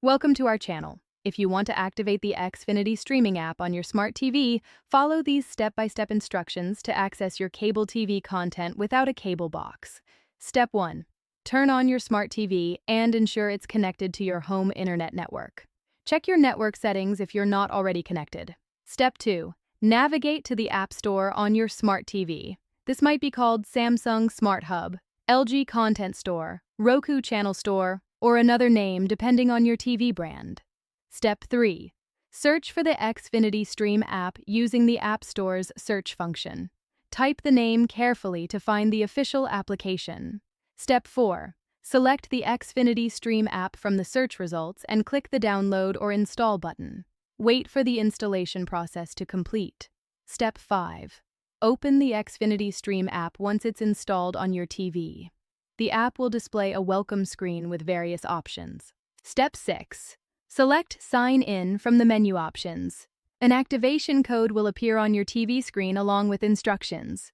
Welcome to our channel. If you want to activate the Xfinity Streaming App on your smart TV, follow these step-by-step instructions to access your cable TV content without a cable box. Step 1. Turn on your smart TV and ensure it's connected to your home internet network. Check your network settings if you're not already connected. Step 2. Navigate to the App Store on your smart TV. This might be called Samsung Smart Hub, LG Content Store, Roku Channel Store, or another name depending on your TV brand. Step 3. Search for the Xfinity Stream app using the App Store's search function. Type the name carefully to find the official application. Step 4. Select the Xfinity Stream app from the search results and click the download or install button. Wait for the installation process to complete. Step 5. Open the Xfinity Stream app once it's installed on your TV. The app will display a welcome screen with various options. Step 6. Select Sign In from the menu options. An activation code will appear on your TV screen along with instructions.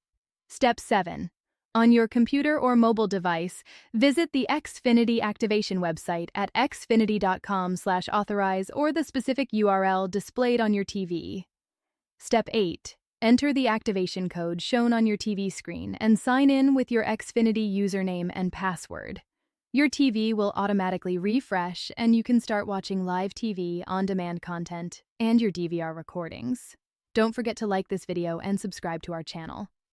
Step 7. On your computer or mobile device, visit the Xfinity activation website at xfinity.com/authorize or the specific URL displayed on your TV. Step 8. Enter the activation code shown on your TV screen and sign in with your Xfinity username and password. Your TV will automatically refresh and you can start watching live TV, on-demand content, and your DVR recordings. Don't forget to like this video and subscribe to our channel.